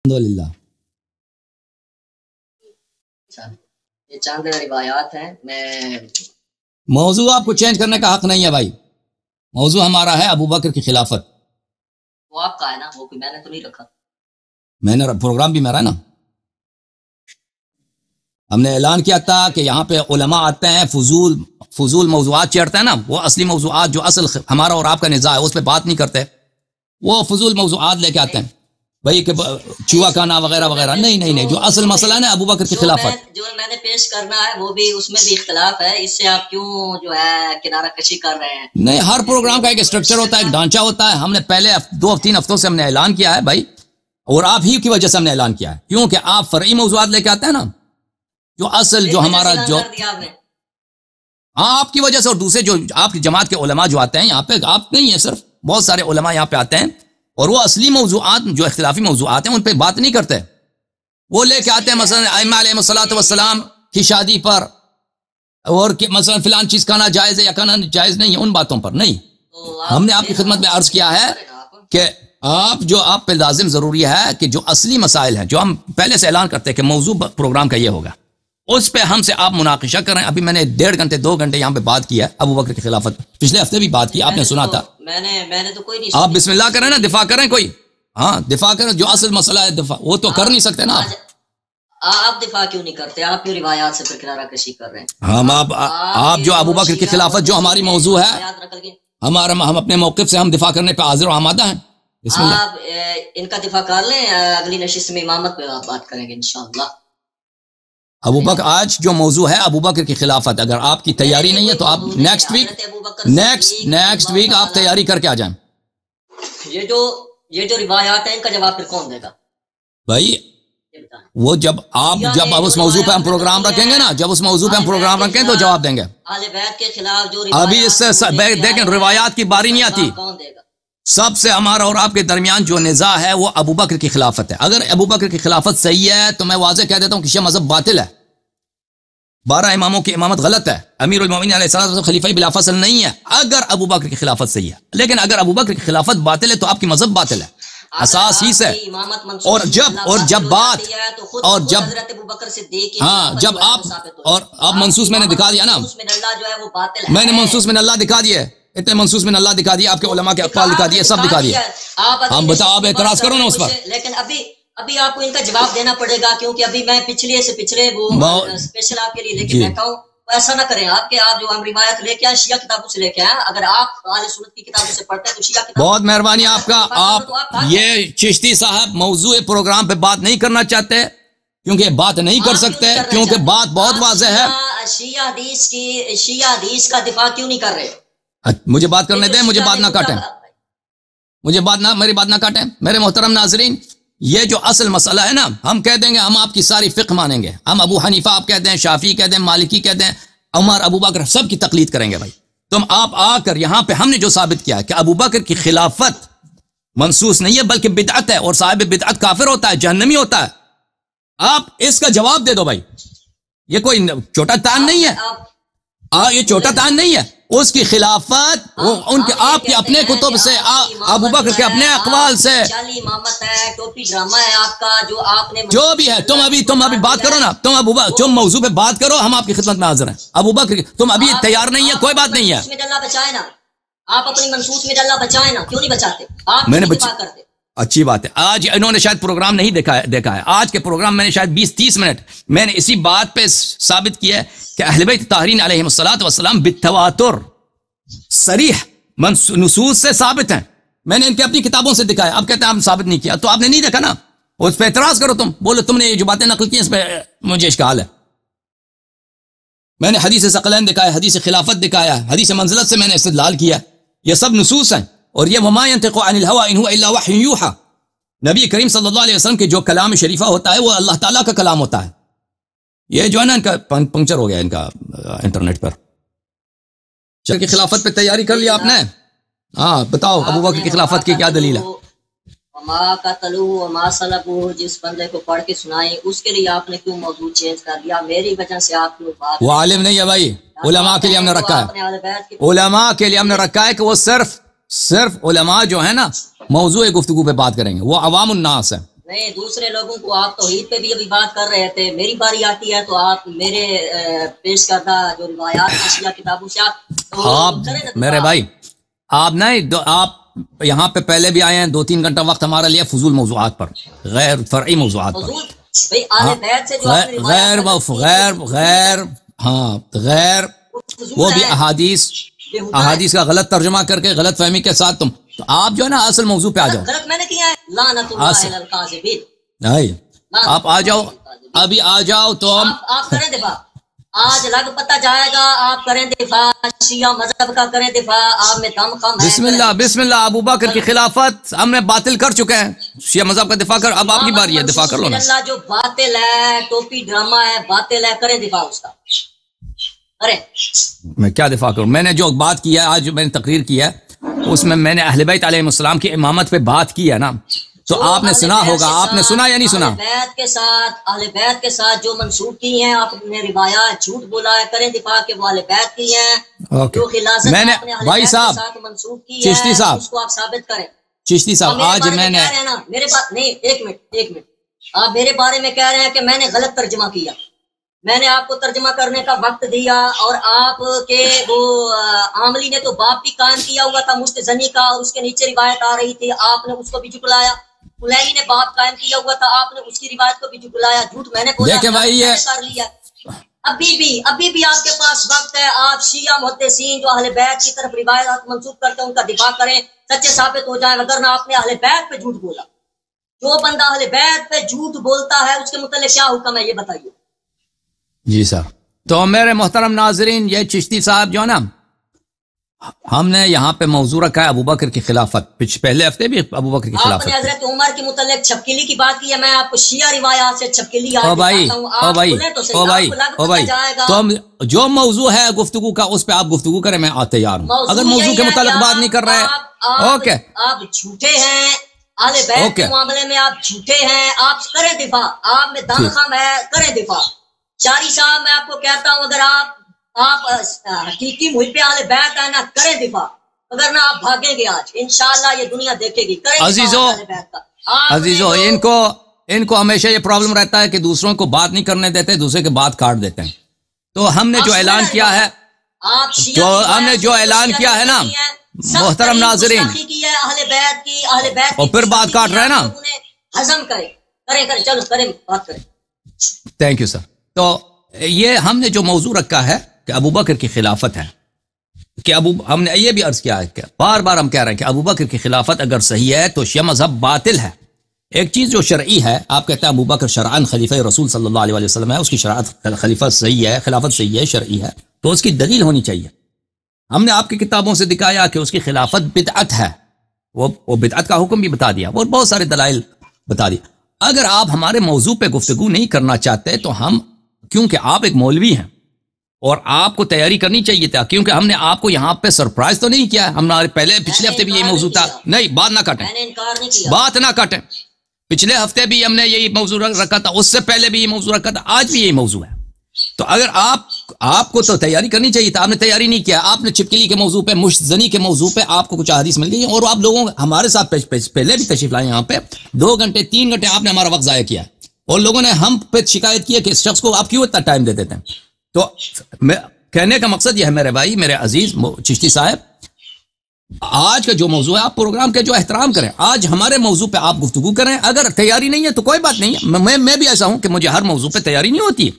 الحمدللہ یہ چاند روایات ہیں. میں موضوع آپ کو چینج کرنے کا حق نہیں ہے بھائی. موضوع ہمارا ہے ابو بکر کی خلافت. وہ آپ کا ہے نا, وہ کوئی میں نے تو نہیں رکھا. میں نے پروگرام بھی میرا ہے نا. ہم نے اعلان کیا تھا کہ یہاں پہ علماء آتے ہیں, فضول موضوعات چڑھتے ہیں نا, وہ اصلی موضوعات جو اصل ہمارا اور آپ کا نزاع ہے اس پہ بات نہیں کرتے, وہ فضول موضوعات لے کے آتے ہیں بھائی کہ چوہا کھانا وغیرہ وغیرہ. نہیں, جو اصل مسئلہ ہے نا ابو بکر کی خلافت جو میں نے پیش کرنا ہے وہ بھی اس میں بھی اختلاف ہے. اس سے آپ کیوں جو ہے کنارہ کشی کر رہے ہیں؟ نہیں, ہر پروگرام کا ایک اسٹرکچر ہوتا ہے, ایک ڈھانچہ ہوتا ہے. ہم نے پہلے 2-3 ہفتوں سے ہم نے اعلان کیا ہے بھائی, اور آپ ہی کی وجہ سے ہم نے اعلان کیا ہے, کیونکہ آپ فرعی موضوعات لے کے آتے ہیں نا, جو اصل جو ہمارا جو آپ کی وجہ سے, اور دوسرے جو آپ کی جماعت کے علماء جو آتے ہیں یہاں پہ, آپ نہیں ہیں صرف, بہت سارے علماء یہاں پہ آتے ہیں اور وہ اصلی موضوعات جو اختلافی موضوعات ہیں ان پہ بات نہیں کرتے. وہ لے کے آتے ہیں مثلا ائمہ علیہ الصلوۃ والسلام کی شادی پر, اور مثلا فلان چیز کھانا جائز ہے یا کھانا جائز نہیں ہے, ان باتوں پر نہیں. ہم نے آپ کی خدمت میں عرض کیا ہے کہ آپ پہ لازم ضروری ہے کہ جو اصلی مسائل ہیں جو ہم پہلے سے اعلان کرتے ہیں کہ موضوع پروگرام کا یہ ہوگا, اس پہ ہم سے آپ مناقشہ کریں. ابھی میں نے 1.5 گھنٹے 2 گھنٹے یہاں پہ بات کی ہے ابو بکر کی خلافت, پچھلے ہفتے بھی بات کی, آپ نے سنا تھا. میں نے تو کوئی نہیں. آپ بسم اللہ کریں نا, دفاع کریں کوئی, ہاں دفاع کریں, جو اصل مسئلہ ہے دفاع, وہ تو کر نہیں سکتے نا آپ دفاع کیوں نہیں کرتے؟ آپ کیوں روایات سے کنارہ کشی کر رہے ہیں؟ ہم آپ جو ابو بکر کی خلافت جو ہماری موضوع ہے, ہم اپنے موقف سے ہم دفاع کرنے پہ حاضر و آمادہ ہیں. بسم اللہ. آپ ان کا دفاع کر لیں, اگلی نشست میں امامت پہ آپ بات کریں گے انشاءاللہ. ابو بکر آج جو موضوع ہے ابو بکر کی خلافت, اگر آپ کی تیاری نہیں ہے تو آپ نیکسٹ ویک آپ تیاری کر کے آ جائیں. یہ جو روایات ہیں ان کا جواب پھر کون دے گا بھائی؟ وہ جب اس موضوع پہ ہم پروگرام رکھیں گے نا, جب اس موضوع پہ ہم پروگرام رکھیں تو جواب دیں گے. اہل بیت کے خلاف جو ابھی اس سے دیکھیں روایات کی باری نہیں آتی. سب سے ہمارا اور آپ کے درمیان جو نزاع ہے وہ ابو بکر کی خلافت ہے. اگر ابو بکر کی خلافت صحیح ہے تو میں واضح کہہ دیتا ہوں کہ شیعہ مذہب باطل ہے, 12 اماموں کی امامت غلط ہے, امیر المومنین علیہ السلام خلیفہ بلا فصل نہیں ہے اگر ابو بکر کی خلافت صحیح ہے. لیکن اگر ابو بکر کی خلافت باطل ہے تو آپ کی مذہب باطل ہے, اساس ہی سے. اور جب آپ منصوص میں نے دکھا دیا نا, میں نے منصوص میں اللہ دکھا دیے, اتنے منصوص میں اللہ دکھا دیا, آپ کے علماء کے اقوال دکھا دیے, سب دکھا دیے. ہم بتاؤ, آپ اعتراض کرو نا اس پر. لیکن ابھی آپ کو ان کا جواب دینا پڑے گا, کیونکہ ابھی میں پچھلے وہ اسپیشل آپ کے لیے لے کے بیٹھا ہوں. ایسا نہ کریں آپ جو ہم روایت لے کے آئے شیعہ کتابوں سے لے کے آئے, اگر آپ اہل سنت کی کتابوں سے پڑھتے ہیں تو شیعہ کتابوں. بہت مہربانی آپ کا. آپ یہ چشتی صاحب موضوع پروگرام پہ بات نہیں کرنا چاہتے کیونکہ بات نہیں کر سکتے, کیونکہ بات بہت واضح ہے. شیعہ حدیث کا دفاع کیوں نہیں کر رہے؟ مجھے بات کرنے دیں, مجھے بات نہ کاٹیں, میری بات نہ کاٹیں. میرے محترم ناظرین, یہ جو اصل مسئلہ ہے نا, ہم کہہ دیں گے ہم آپ کی ساری فقہ مانیں گے, ہم ابو حنیفہ آپ کہہ دیں, شافعی کہہ دیں, مالکی کہہ دیں, عمر, ابو بکر, سب کی تقلید کریں گے بھائی. تم آپ آ کر یہاں پہ ہم نے جو ثابت کیا ہے کہ ابو بکر کی خلافت منسوس نہیں ہے بلکہ بدعت ہے, اور صاحب بدعت کافر ہوتا ہے, جہنمی ہوتا ہے. آپ اس کا جواب دے دو بھائی. یہ کوئی چھوٹا تان نہیں ہے, یہ چھوٹا تان نہیں ہے. اس کی خلافت ان کے آپ کے اپنے کتب سے, ابو بکر کے اپنے اقوال سے, جو بھی ہے. تم ابھی بات کرو نا, تم موضوع پہ بات کرو, ہم آپ کی خدمت میں حاضر ہیں. ابو بکر تم ابھی تیار نہیں ہے, کوئی بات نہیں ہے. آپ اپنی منصوص میں اللہ بچائیں نا, کیوں نہیں بچاتے؟ میں نے اچھی بات ہے. آج انہوں نے شاید پروگرام نہیں دیکھا ہے. آج کے پروگرام میں نے شاید 20-30 منٹ میں نے اسی بات پہ ثابت کیا ہے کہ اہل بیت طاہرین علیہم الصلوۃ والسلام بالتواتر صریح نصوص سے ثابت ہیں. میں نے ان کے اپنی کتابوں سے دکھایا. اب کہتے ہیں ہم ثابت نہیں کیا, تو آپ نے نہیں دیکھا نا, اس پہ اعتراض کرو. تم بولو تم نے یہ جو باتیں نقل کی اس پہ مجھے اشکال ہے. میں نے حدیث ثقلین دکھایا, حدیث خلافت دکھایا, حدیث منزلت سے میں نے استدلال کیا. یہ سب نصوص ہیں, اور یہ وما ينطق عن الهوى ان هو الا وحي يوحى. نبی کریم صلی اللہ علیہ وسلم کے جو کلام شریفہ ہوتا ہے وہ اللہ تعالیٰ کا کلام ہوتا ہے. یہ جو ہے نا ان کا پنکچر ہو گیا ان کا انٹرنیٹ پر. چل کی خلافت پہ تیاری کر لیا آپ نے؟ ہاں بتاؤ ابو بکر کی خلافت کی کیا دلیل ہے؟ وما قتلوه وما صلبوه, جس بندے کو پڑھ کے سنائیں اس کے لیے آپ نے کیوں موضوع چینج کر دیا؟ میری وجہ سے آپ کیوں بات. وہ عالم نہیں ہے بھائی, علماء کے لیے ہم نے رکھا ہے, علماء کے لیے ہم نے رکھا ہے کہ وہ صرف علماء جو ہے نا موضوع گفتگو پہ بات کریں گے, وہ عوام الناس ہے. نہیں دوسرے لوگوں کو آپ توحید پہ بھی ابھی بات کر رہے تھے، میری باری آتی ہے تو آپ میرے پیش کردہ جو روایات شیعہ کتابوں سے آپ میرے بھائی آپ نہیں آپ یہاں پہ پہلے بھی آئے ہیں 2-3 گھنٹہ وقت ہمارا لیا فضول موضوعات پر، غیر فرعی موضوعات پر، غیر غیر وہ بھی احادیث کا غلط ترجمہ کر کے غلط فہمی کے ساتھ تم تو آپ جو ہے نا اصل موضوع پہ آ جاؤ. غلط میں نے کیا ہے، لعنت اللہ علی الکاذبین. نہیں آپ آ جاؤ، ابھی آ جاؤ تو آپ کریں دفاع، آج لگ پتہ جائے گا، آپ کریں دفاع شیعہ مذہب کا، کریں دفاع، آپ میں دم کم ہے. بسم اللہ بسم اللہ. ابو بکر کی خلافت ہم نے باطل کر چکے ہیں، شیعہ مذہب کا دفاع کر، اب آپ کی باری ہے، دفاع کر لو نا. اللہ جو باطل ہے، ٹوپی ڈرامہ ہے، باطل ہے، کریں دفاع اس کا. ارے میں کیا دفاع کروں؟ میں نے جو بات کی ہے آج جو میں نے تقریر کی ہے اس میں نے اہل بیت علیہ السلام کی امامت پہ بات کی ہے نا، تو آپ نے سنا ہوگا. آپ نے سنا یا نہیں سنا؟ اہل بیت کے ساتھ جو منسوب کی ہیں آپ نے روایات جھوٹ بولا ہے، کریں دفاع کے وہ اہل بیت کی ہیں. جو خلاصت میں نے بھائی صاحب منسوب کی چشتی صاحب اس کو آپ ثابت کریں. چشتی صاحب آج میں نے میرے پاس نہیں، ایک منٹ آپ میرے بارے میں کہہ رہے ہیں کہ میں نے غلط ترجمہ کیا. میں نے آپ کو ترجمہ کرنے کا وقت دیا اور آپ کے وہ عاملی نے تو باپ بھی قائم کیا ہوا تھا مستزنی کا، اور اس کے نیچے روایت آ رہی تھی، آپ نے اس کو بھی جھٹلایا. کلیلی نے باپ قائم کیا ہوا تھا، آپ نے اس کی روایت کو بھی جھٹلایا. جھوٹ میں نے بولا، دیکھیں بھائی یہ کر لیا. ابھی بھی آپ کے پاس وقت ہے، آپ شیعہ محدثین جو اہل بیت کی طرف روایات منسوب کرتے ہیں ان کا دفاع کریں، سچے ثابت ہو جائیں. وگرنہ آپ نے اہل بیت پہ جھوٹ بولا. جو بندہ اہل بیت پہ جھوٹ بولتا ہے اس کے متعلق کیا حکم ہے یہ بتائیے. جی سر. تو میرے محترم ناظرین، یہ چشتی صاحب جو نا ہم نے یہاں پہ موضوع رکھا ہے ابو بکر کی خلافت. پہلے ہفتے بھی ابو بکر کی خلافت. آپ نے حضرت عمر کے متعلق چھپکلی کی بات کی ہے، میں آپ کو شیعہ روایات سے چھپکلی او بھائی تو جو موضوع ہے گفتگو کا اس پہ آپ گفتگو کریں، میں تیار ہوں. اگر موضوع کے متعلق بات نہیں کر رہے اوکے، آپ جھوٹے ہیں اہل بیت کے معاملے میں، آپ جھوٹے ہیں، آپ کریں دفاع، آپ میں دم خم ہے، کریں دفاع. شاری صاحب میں آپ کو کہتا ہوں اگر آپ حقیقی محب اہل بیت ہے نا، کریں دفاع، اگر نہ آپ بھاگیں گے آج انشاءاللہ یہ دنیا دیکھے گی. عزیزو ان کو ہمیشہ یہ پرابلم رہتا ہے کہ دوسروں کو بات نہیں کرنے دیتے، دوسرے کے بات کاٹ دیتے ہیں. تو ہم نے جو اعلان کیا ہے نا محترم ناظرین، اور پھر بات کاٹ رہے ہیں نا، ہضم کریں چلو کریں بات کریں. Thank you sir. تو یہ ہم نے جو موضوع رکھا ہے کہ ابو بکر کی خلافت ہے، کہ ہم نے یہ بھی عرض کیا ہے کہ بار بار ہم کہہ رہے ہیں کہ ابو بکر کی خلافت اگر صحیح ہے تو شیعہ مذہب باطل ہے. ایک چیز جو شرعی ہے، آپ کہتے ہیں ابو بکر شرعاً خلیفہ رسول صلی اللہ علیہ وسلم ہے، اس کی شرعت خلیفہ صحیح ہے، خلافت صحیح ہے، شرعی ہے، تو اس کی دلیل ہونی چاہیے. ہم نے آپ کی کتابوں سے دکھایا کہ اس کی خلافت بدعت ہے، وہ بدعت کا حکم بھی بتا دیا، وہ بہت سارے دلائل بتا دیا. اگر آپ ہمارے موضوع پہ گفتگو نہیں کرنا چاہتے تو ہم، کیونکہ آپ ایک مولوی ہیں اور آپ کو تیاری کرنی چاہیے تھا، کیونکہ ہم نے آپ کو یہاں پہ سرپرائز تو نہیں کیا. ہم پچھلے ہفتے بھی یہی موضوع تھا. نہیں بات نہ کاٹیں، بات نہ کاٹیں. پچھلے ہفتے بھی ہم نے یہی موضوع رکھا تھا، اس سے پہلے بھی یہ موضوع رکھا تھا، آج بھی یہی موضوع ہے. تو اگر آپ کو تو تیاری کرنی چاہیے تھا، آپ نے تیاری نہیں کیا. آپ نے چھپکلی کے موضوع پہ، مشتزنی کے موضوع پہ آپ کو کچھ حدیث مل گئی اور آپ لوگوں ہمارے ساتھ پہلے بھی تشریف لائے یہاں پہ 2 گھنٹے 3 گھنٹے آپ نے ہمارا وقت ضائع کیا اور لوگوں نے ہم پہ شکایت کی ہے کہ اس شخص کو آپ کیوں اتنا ٹائم دے دیتے ہیں. تو کہنے کا مقصد یہ ہے میرے بھائی، میرے عزیز چشتی صاحب، آج کا جو موضوع ہے آپ پروگرام کے جو احترام کریں. آج ہمارے موضوع پہ آپ گفتگو کریں. اگر تیاری نہیں ہے تو کوئی بات نہیں ہے. میں بھی ایسا ہوں کہ مجھے ہر موضوع پہ تیاری نہیں ہوتی.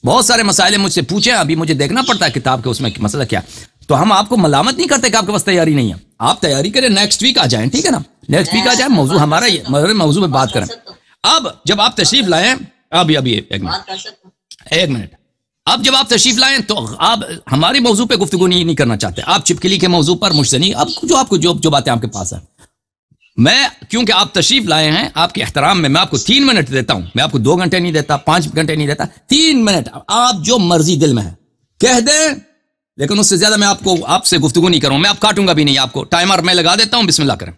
بہت سارے مسائل مجھ سے پوچھیں، ابھی مجھے دیکھنا پڑتا ہے کتاب کے اس میں مسئلہ کیا. تو ہم آپ کو ملامت نہیں کرتے کہ آپ کے پاس تیاری نہیں ہے. آپ تیاری کریں، نیکسٹ ویک آ جائیں، ٹھیک ہے نا، نیکسٹ ویک آ جائیں، موضوع ہمارا یہ موضوع پہ بات کریں. اب جب آپ تشریف لائیں، ابھی ایک منٹ، اب جب آپ تشریف لائیں تو آپ ہماری موضوع پہ گفتگو نہیں کرنا چاہتے. آپ چھپکلی کے موضوع پر مشتنی، اب آپ کو جو باتیں آپ کے پاس ہیں، میں کیونکہ آپ تشریف لائے ہیں، آپ کے احترام میں آپ کو 3 منٹ دیتا ہوں. میں آپ کو 2 گھنٹے نہیں دیتا، 5 گھنٹے نہیں دیتا، 3 منٹ آپ جو مرضی دل میں ہے کہہ دیں، لیکن اس سے زیادہ میں آپ سے گفتگو نہیں کروں. میں آپ کاٹوں گا بھی نہیں. آپ کو ٹائمر میں لگا دیتا ہوں. بسم اللہ کریں.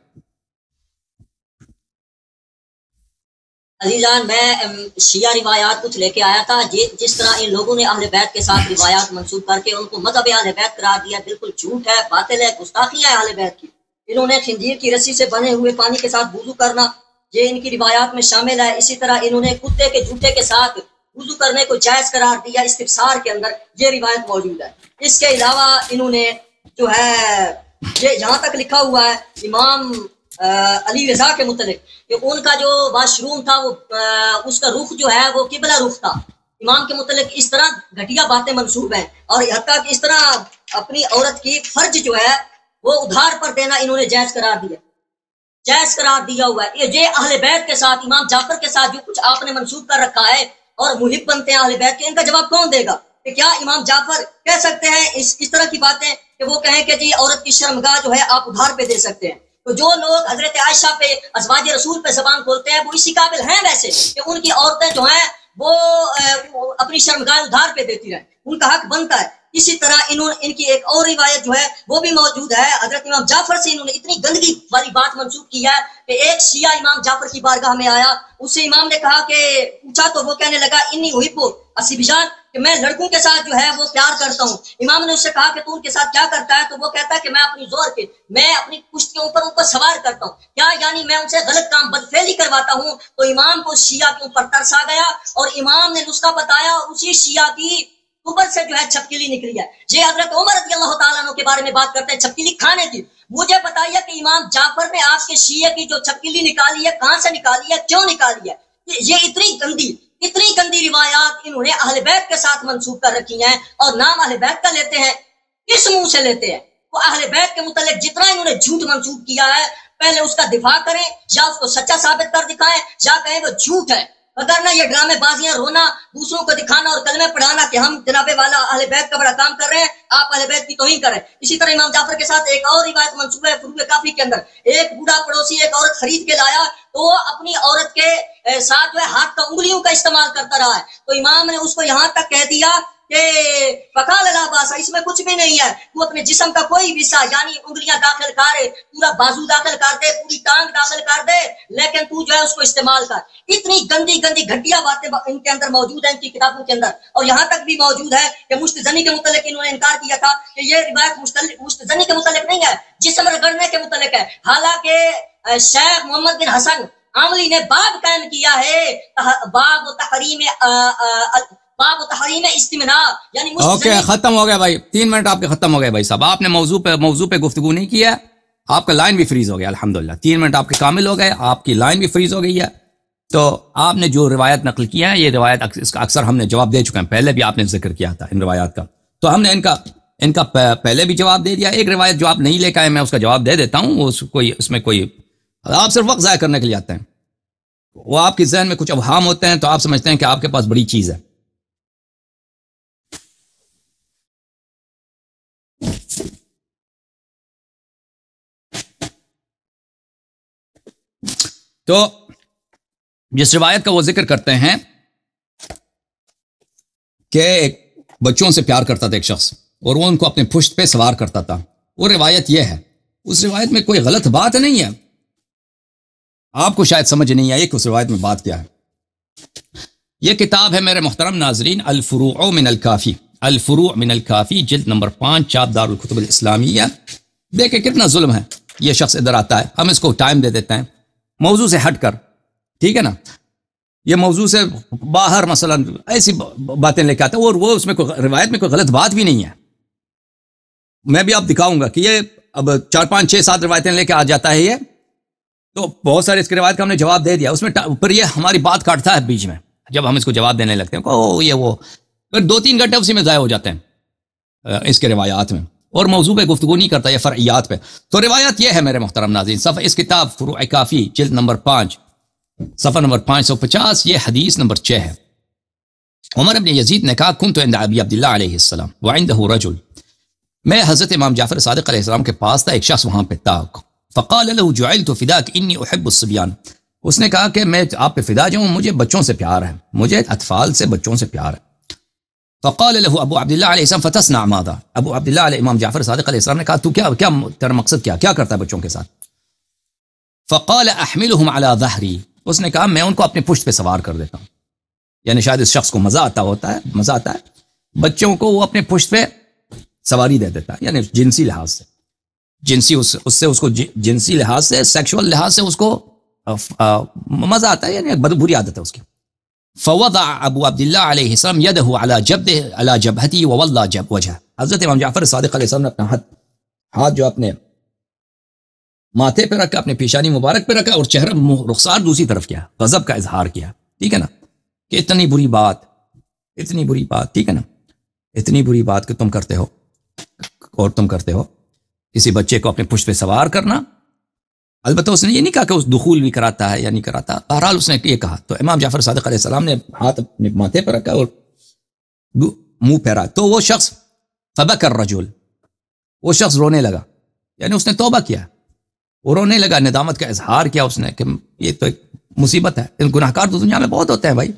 عزیزان، میں شیعہ روایات کچھ لے کے آیا تھا، جس طرح ان لوگوں نے اہل بیت کے ساتھ روایات منسوب کر کے ان کو مذہب اہل بیت قرار دیا، بالکل جھوٹ ہے، باطل ہے، گستاخی ہے اہل بیت کی. انہوں نے خنزیر کی رسی سے بنے ہوئے پانی کے ساتھ وضو کرنا، یہ ان کی روایات میں شامل ہے. اسی طرح انہوں نے کتے کے جوتے کے ساتھ وضو کرنے کو جائز قرار دیا استفسار کے اندر، یہ روایت موجود ہے. اس کے علاوہ انہوں نے جو ہے یہ یہاں تک لکھا ہوا ہے امام علی رضا کے متعلق کہ ان کا جو واش روم تھا وہ اس کا رخ جو ہے وہ قبلہ رخ تھا. امام کے متعلق اس طرح گھٹیا باتیں منسوب ہیں، اور حتیٰ کہ اس طرح اپنی عورت کی فرج جو ہے وہ ادھار پر دینا انہوں نے جائز قرار دیا، جائز قرار دیا ہوا ہے. یہ اہل بیت کے ساتھ امام جعفر کے ساتھ جو کچھ آپ نے منسوب کر رکھا ہے اور محب بنتے ہیں اہل بیت کے، ان کا جواب کون دے گا؟ کہ کیا امام جعفر کہہ سکتے ہیں اس طرح کی باتیں کہ وہ کہیں کہ جی عورت کی شرمگاہ جو ہے آپ ادھار پہ دے سکتے ہیں؟ تو جو لوگ حضرت عائشہ پہ ازواج رسول پہ زبان کھولتے ہیں وہ اسی قابل ہیں ویسے کہ ان کی عورتیں جو ہیں وہ اپنی شرمگاہ ادھار پہ دیتی رہیں، ان کا حق بنتا ہے. اسی طرح ان کی ایک اور روایت جو ہے وہ بھی موجود ہے. حضرت امام جعفر سے انہوں نے اتنی گندگی والی بات منسوخ کی ہے کہ ایک شیعہ امام جعفر کی بارگاہ میں آیا، اس سے امام نے کہا کہ پوچھا تو وہ کہنے لگا انی احب الصبیان، کہ میں لڑکوں کے ساتھ جو ہے وہ پیار کرتا ہوں. امام نے اس سے کہا کہ تو ان کے ساتھ کیا کرتا ہے؟ تو وہ کہتا ہے کہ میں اپنی زور کے میں اپنی پشت کے اوپر ان کو سوار کرتا ہوں. کیا یعنی میں ان سے غلط کام بدفعلی کرواتا ہوں؟ تو امام کو شیعہ کے اوپر ترس آ گیا اور امام نے نسخہ بتایا اور اسی شیعہ کی اوپر سے جو ہے چھپکلی نکلی ہے. یہ حضرت عمر رضی اللہ تعالیٰ عنہ کے بارے میں بات کرتے ہیں چھپکلی کھانے کی. مجھے بتائیے کہ امام جعفر نے آپ کے شیعہ کی جو چھپکلی نکالی ہے کہاں سے نکالی ہے، کیوں نکالی ہے؟ یہ اتنی گندی روایات انہوں نے اہل بیت کے ساتھ منسوخ کر رکھی ہیں، اور نام اہل بیت کا لیتے ہیں. کس منہ سے لیتے ہیں؟ وہ اہل بیت کے متعلق جتنا انہوں نے جھوٹ منسوخ کیا ہے پہلے اس کا دفاع کریں، یا اس کو سچا ثابت کر دکھائیں، یا کہیں وہ جھوٹ ہے. وگرنہ یہ ڈرامے بازیاں، رونا، دوسروں کو دکھانا اور کلمے پڑھانا کہ ہم جناب والا اہل بیت کا بڑا کام کر رہے ہیں، آپ اہل بیت کی توہین کریں. اسی طرح امام جعفر کے ساتھ ایک اور روایت منسوب ہے فروع کافی کے اندر. ایک بوڑھا پڑوسی ایک عورت خرید کے لایا تو وہ اپنی عورت کے ساتھ جو ہے ہاتھ کا انگلیوں کا استعمال کرتا رہا ہے. تو امام نے اس کو یہاں تک کہہ دیا کہ فقال لا باس، اس میں کچھ بھی نہیں ہے، تو اپنے جسم کا کوئی حصہ یعنی انگلیاں داخل کر، پورا بازو داخل کر دے، پوری ٹانگ داخل کر دے، لیکن تو جو ہے اس کو استعمال کر. اتنی گندی گھٹیا باتیں ان کے اندر موجود ہیں، ان کی کتابوں کے اندر. اور یہاں تک بھی موجود ہے کہ مستزنی کے متعلق انہوں نے انکار کیا تھا کہ یہ روایت مستزنی کے متعلق نہیں ہے، جسم رگڑنے کے متعلق ہے. حالانکہ شیخ محمد بن حسن عاملی نے باب قائم کیا ہے، باب تحریم استمناء، یعنی اوکے ختم ہو گیا بھائی، 3 منٹ آپ کے ختم ہو گئے بھائی صاحب. آپ نے موضوع پہ گفتگو نہیں کیا، آپ کا لائن بھی فریز ہو گیا الحمدللہ. 3 منٹ آپ کے کامل ہو گئے، آپ کی لائن بھی فریز ہو گئی ہے. تو آپ نے جو روایت نقل کیا ہے، یہ روایت اس کا اکثر ہم نے جواب دے چکے ہیں، پہلے بھی آپ نے ذکر کیا تھا ان روایات کا، تو ہم نے ان کا پہلے بھی جواب دے دیا. ایک روایت جو آپ نہیں لے کے آئے میں اس کا جواب دے دیتا ہوں. اس میں کوئی آپ صرف وقت ضائع کرنے کے لیے آتے ہیں، وہ آپ کے ذہن میں کچھ اوہام ہوتے ہیں تو آپ سمجھتے ہیں کہ آپ کے پاس بڑی چیز ہے. تو جس روایت کا وہ ذکر کرتے ہیں کہ ایک بچوں سے پیار کرتا تھا ایک شخص اور وہ ان کو اپنے پشت پہ سوار کرتا تھا، وہ روایت یہ ہے. اس روایت میں کوئی غلط بات نہیں ہے، آپ کو شاید سمجھ نہیں آئی کہ اس روایت میں بات کیا ہے. یہ کتاب ہے میرے محترم ناظرین، الفروع من الکافی، الفروع من الکافی، جلد نمبر 5، چاپ دار الکتب الاسلامیہ. دیکھیں کتنا ظلم ہے. یہ شخص ادھر آتا ہے، ہم اس کو ٹائم دے دیتے ہیں موضوع سے ہٹ کر، ٹھیک ہے نا، یہ موضوع سے باہر مثلا ایسی باتیں لے کے آتا ہے، اور وہ اس میں کوئی روایت میں کوئی غلط بات بھی نہیں ہے. میں بھی آپ دکھاؤں گا کہ یہ اب 4 5 6 7 روایتیں لے کے آ جاتا ہے یہ. تو بہت سارے اس کی روایت کا ہم نے جواب دے دیا، اس میں پر یہ ہماری بات کاٹتا ہے بیچ میں جب ہم اس کو جواب دینے لگتے ہیں، یہ وہ پھر 2-3 گھنٹے اسی میں ضائع ہو جاتے ہیں اس کے روایات میں، اور موضوع پہ گفتگو نہیں کرتا، یہ فرعیات پہ. تو روایت یہ ہے میرے محترم ناظرین، صفحہ اس کتاب فروع کافی جلد نمبر 5 صفحہ نمبر 550، یہ حدیث نمبر 6 ہے. عمر بن یزید نے کہا کنت عند ابی عبداللہ علیہ السلام وعنده رجل، میں حضرت امام جعفر صادق علیہ السلام کے پاس تھا، ایک شخص وہاں پہ تھا. فقال له جعلت فداك انی احب الصبیان، اس نے کہا کہ میں آپ پہ فدا جاؤں، مجھے بچوں سے پیار ہے، مجھے اطفال سے بچوں سے پیار ہے. فقال له ابو عبداللہ علیہ السلام فتصنع ماذا، ابو عبداللہ علیہ امام جعفر صادق علیہ السلام نے کہا تو کیا تیرا مقصد کیا کرتا ہے بچوں کے ساتھ؟ فقال احملهم على ظهري، اس نے کہا میں ان کو اپنے پشت پہ سوار کر دیتا ہوں. یعنی شاید اس شخص کو مزہ آتا ہے بچوں کو وہ اپنے پشت پہ سواری دے دیتا ہے، یعنی جنسی لحاظ سے، جنسی لحاظ سے، سیکشول لحاظ سے اس کو مزہ آتا ہے، یعنی بری عادت ہے اس کی. فوضع ابو عبداللہ علیہ السلام یدہ علی جبہتی ووضع وجہ. حضرت امام جعفر صادق علیہ السلام نے اپنا ہاتھ جو اپنے ماتھے پہ رکھا، اپنے پیشانی مبارک پہ رکھا، اور چہرہ رخسار دوسری طرف کیا، غضب کا اظہار کیا. ٹھیک ہے نا، کہ اتنی بری بات، ٹھیک ہے نا، اتنی بری بات کہ تم کرتے ہو، اور تم کرتے ہو کسی بچے کو اپنے پشت پہ سوار کرنا. البتہ اس نے یہ نہیں کہا کہ اس دخول بھی کراتا ہے یا نہیں کراتا، بہرحال اس نے یہ کہا. تو امام جعفر صادق علیہ السلام نے ہاتھ اپنے ماتھے پر رکھا اور منہ پھیرا. تو وہ شخص فبکى الرجل، وہ شخص رونے لگا، یعنی اس نے توبہ کیا، وہ رونے لگا، ندامت کا اظہار کیا اس نے کہ یہ تو ایک مصیبت ہے. گناہ کار تو دنیا میں بہت ہوتے ہیں بھائی.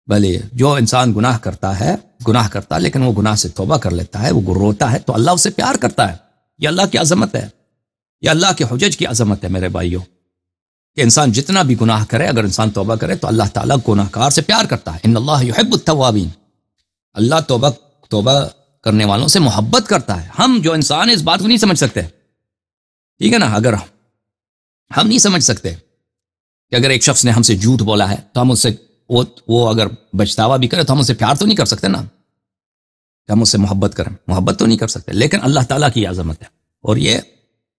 بھلے جو انسان گناہ کرتا ہے لیکن وہ گناہ سے توبہ کر لیتا ہے، وہ روتا ہے، تو اللہ اسے پیار کرتا ہے. یہ اللہ کی عظمت ہے، یہ اللہ کے حجج کی عظمت ہے میرے بھائیوں، کہ انسان جتنا بھی گناہ کرے، اگر انسان توبہ کرے تو اللہ تعالیٰ گناہ کار سے پیار کرتا ہے. ان اللہ یحب التوابین، اللہ توبہ کرنے والوں سے محبت کرتا ہے. ہم جو انسان اس بات کو نہیں سمجھ سکتے، ٹھیک ہے نا، اگر ہم نہیں سمجھ سکتے کہ اگر ایک شخص نے ہم سے جھوٹ بولا ہے تو ہم اس سے وہ اگر بچتاوا بھی کرے تو ہم اس سے پیار تو نہیں کر سکتے نا، کہ ہم اس سے محبت کریں، محبت تو نہیں کر سکتے. لیکن اللہ تعالیٰ کی عظمت ہے، اور یہ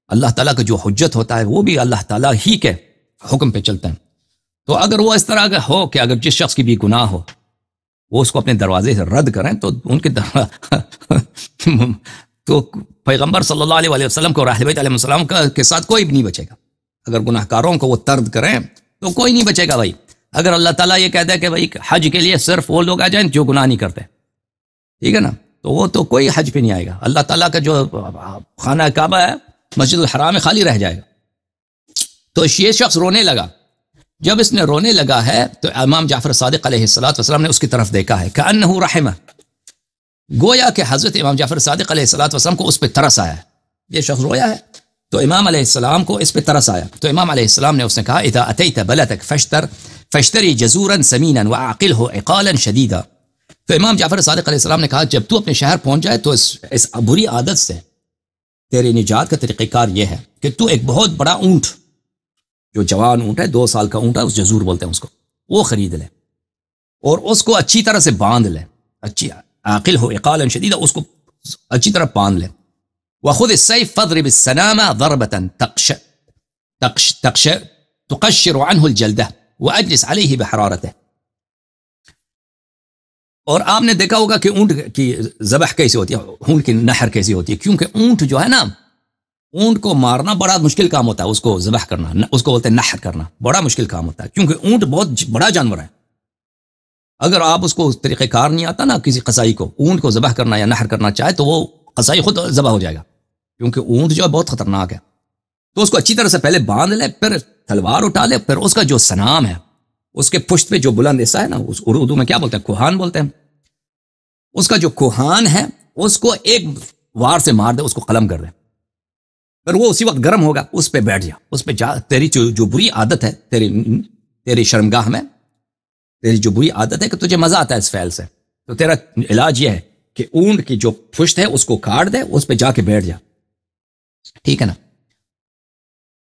اللہ تعالیٰ کا جو حجت ہوتا ہے وہ بھی اللہ تعالیٰ ہی کے حکم پہ چلتے ہیں. تو اگر وہ اس طرح کا ہو کہ اگر جس شخص کی بھی گناہ ہو وہ اس کو اپنے دروازے سے رد کریں تو ان کے تو پیغمبر صلی اللہ علیہ وسلم کو اور اہل بیت علیہ السلام کے ساتھ کوئی بھی نہیں بچے گا. اگر گناہ کاروں کو وہ طرد کریں تو کوئی نہیں بچے گا بھائی. اگر اللہ تعالیٰ یہ کہتا ہے کہ بھائی حج کے لیے صرف وہ لوگ آ جائیں جو گناہ نہیں کرتے، ٹھیک ہے نا، تو وہ تو کوئی حج پہ نہیں آئے گا. اللہ تعالیٰ کا جو خانہ کعبہ ہے، مسجد الحرام میں خالی رہ جائے گا. تو یہ شخص رونے لگا. جب اس نے رونے لگا ہے تو امام جعفر صادق علیہ السلام نے اس کی طرف دیکھا ہے، کأنہ رحمہ، گویا کہ حضرت امام جعفر صادق علیہ السلام کو اس پہ ترس آیا ہے. یہ شخص رویا ہے تو امام علیہ السلام کو اس پہ ترس آیا. تو امام علیہ السلام نے اس نے کہا اذا اتیت بلدک فاشتری جزورا سمینا وعقلہ عقالا شدیدا. تو امام جعفر صادق علیہ السلام نے کہا جب تو اپنے شہر پہنچ جائے تو اس بری عادت سے تیری نجات کا طریقہ کار یہ ہے کہ تو ایک بہت بڑا اونٹ، جو جوان اونٹ ہے، 2 سال کا اونٹ ہے، اس جزور بولتے ہیں اس کو، وہ خرید لے اور اس کو اچھی طرح سے باندھ لے، اچھی عاقل ہو عقالا شدیدا، اس کو اچھی طرح باندھ لے. وخذ السيف فاضرب السنام ضربة تقشر عنه الجلدة واجلس عليه بحرارته. اور آپ نے دیکھا ہوگا کہ اونٹ کی ذبح کیسے ہوتی ہے، اونٹ کی نحر کیسی ہوتی ہے، کیونکہ اونٹ جو ہے نا، اونٹ کو مارنا بڑا مشکل کام ہوتا ہے، اس کو ذبح کرنا، اس کو بولتے ہیں نحر کرنا، بڑا مشکل کام ہوتا ہے، کیونکہ اونٹ بہت بڑا جانور ہے. اگر آپ اس کو طریقہ کار نہیں آتا نا کسی قصائی کو اونٹ کو ذبح کرنا یا نحر کرنا چاہے تو وہ قصائی خود ذبح ہو جائے گا، کیونکہ اونٹ جو ہے بہت خطرناک ہے. تو اس کو اچھی طرح سے پہلے باندھ لے، پھر تلوار اٹھا لے، پھر اس کا جو سنام ہے، اس کے پشت پہ جو بلند حصہ ہے نا، اس اردو میں کیا بولتے ہیں، کوہان بولتے ہیں، اس کا جو کوہان ہے اس کو ایک وار سے مار دے، اس کو قلم کر دے، پھر وہ اسی وقت گرم ہوگا، اس پہ بیٹھ جا، اس پہ جا. تیری جو بری عادت ہے، تیری شرمگاہ میں تیری جو بری عادت ہے کہ تجھے مزہ آتا ہے اس فعل سے، تو تیرا علاج یہ ہے کہ اونٹ کی جو پشت ہے اس کو کاٹ دے، اس پہ جا کے بیٹھ جا، ٹھیک ہے نا.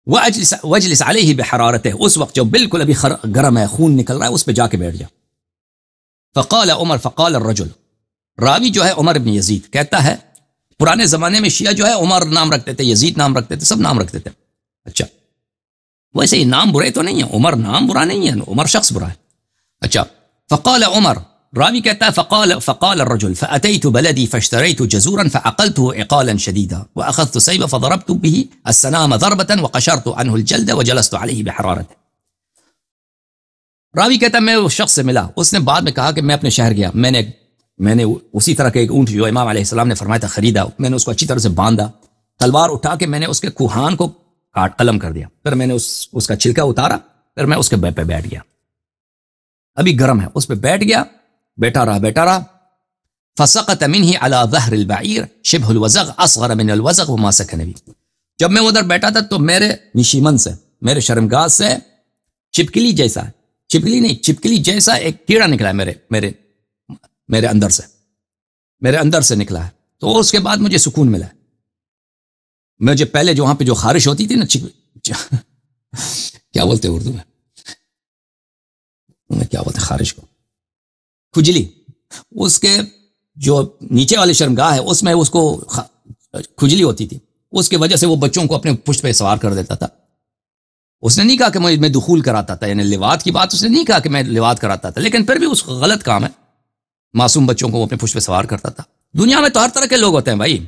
وَاجْلِسْ عَلَيْهِ بِحَرَارَتِهِ، اس وقت جو بالکل ابھی گرم ہے، خون نکل رہا ہے، اس پہ جا کے بیٹھ جا. فقال عمر فقال الرجل، راوی جو ہے عمر بن یزید کہتا ہے پرانے زمانے میں شیعہ جو ہے عمر نام رکھتے تھے، یزید نام رکھتے تھے، سب نام رکھتے تھے. اچھا ویسے یہ نام برے تو نہیں ہے، عمر نام برا نہیں ہے، عمر شخص برا ہے. اچھا فقال عمر، راوی کہتا ہے فقال الرجل فأتيت بلدي فاشتريت جزورا فعقلته عقالا شديدا وأخذت سيفا فضربت به السنام ضربة وقشرت عنه الجلد وجلست عليه بحرارته. راوی کہتا ہے میں اس شخص سے ملا، اس نے بعد میں کہا کہ میں اپنے شہر گیا، میں نے اسی طرح کے ایک اونٹ جو امام علیہ السلام نے فرمایا تھا خریدا، میں نے اس کو اچھی طرح سے باندھا، تلوار اٹھا کے میں نے اس کے کوہان کو کاٹ قلم کر دیا، پھر میں نے اس کا چھلکا اتارا، پھر میں اس کے پہ بیٹھ گیا، ابھی گرم ہے، اس پہ بیٹھا رہا. فسقط منه على ظهر البعير شبه الوزغ اصغر من الوزغ وما سكن بي. جب میں ادھر بیٹھا تھا تو میرے نشیمن سے، میرے شرمگاہ سے چھپکلی جیسا ایک کیڑا نکلا ہے میرے اندر سے نکلا ہے. تو اس کے بعد مجھے سکون ملا ہے. مجھے پہلے جو وہاں پہ جو خارش ہوتی تھی نا کیا بولتے اردو میں کیا بولتے خارج کو؟ کھجلی. اس کے جو نیچے والے شرمگاہ ہے اس میں اس کو کھجلی ہوتی تھی، اس کی وجہ سے وہ بچوں کو اپنے پشت پہ سوار کر دیتا تھا. اس نے نہیں کہا کہ میں دخول کراتا تھا، یعنی لواط کی بات اس نے نہیں کہا کہ میں لواط کراتا تھا، لیکن پھر بھی اس غلط کام ہے. معصوم بچوں کو وہ اپنے پشت پہ سوار کرتا تھا. دنیا میں تو ہر طرح کے لوگ ہوتے ہیں بھائی،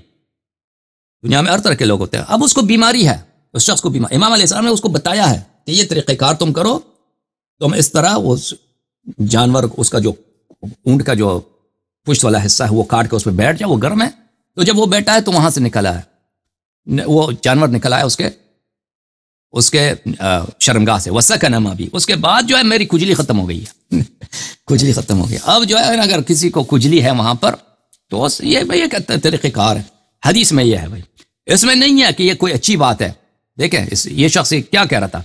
دنیا میں ہر طرح کے لوگ ہوتے ہیں. اب اس کو بیماری ہے، اس شخص کو بیماری. امام علیہ السلام نے اس کو بتایا ہے کہ یہ طریقہ کار تم کرو، تم اس طرح اس جانور اس کا جو اونٹ کا جو پشت والا حصہ ہے وہ کاٹ کے اس پہ بیٹھ جائے، وہ گرم ہے. تو جب وہ بیٹھا ہے تو وہاں سے نکلا ہے، وہ جانور نکلا ہے اس کے شرمگاہ سے. وسکنما بھی. اس کے بعد جو ہے میری کھجلی ختم ہو گئی ہے. کھجلی ختم ہو گئی. اب جو ہے اگر کسی کو کھجلی ہے وہاں پر تو یہ بھائی ایک طریقہ کار ہے. حدیث میں یہ ہے بھائی، اس میں نہیں ہے کہ یہ کوئی اچھی بات ہے. دیکھیں یہ شخص کیا کہہ رہا تھا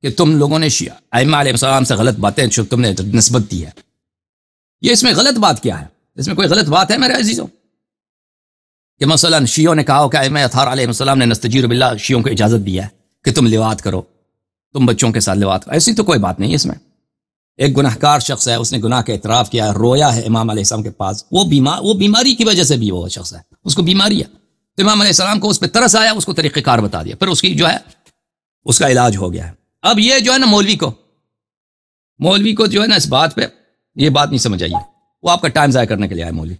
کہ تم لوگوں نے ائمہ علیہ السلام سے غلط باتیں تم نے نسبت دی ہے. یہ اس میں غلط بات کیا ہے؟ اس میں کوئی غلط بات ہے میرے عزیزوں؟ کہ مثلا شیعوں نے کہا کہ ائمہ اطہار علیہ السلام نے نستجیر باللہ شیعوں کو اجازت دی ہے کہ تم لواط کرو، تم بچوں کے ساتھ لواط کرو. ایسی تو کوئی بات نہیں ہے اس میں. ایک گناہگار شخص ہے، اس نے گناہ کا اعتراف کیا ہے، رویا ہے امام علیہ السلام کے پاس، وہ بیماری کی وجہ سے بھی وہ شخص ہے، اس کو بیماری ہے. تو امام علیہ السلام کو اس پہ ترس آیا، اس کو طریقہ کار بتا دیا، پھر اس کی جو ہے اس کا علاج ہو گیا ہے. اب یہ جو ہے نا مولوی کو جو ہے نا اس بات پہ یہ بات نہیں سمجھ آئی ہے. وہ آپ کا ٹائم ضائع کرنے کے لیے آئے مولوی.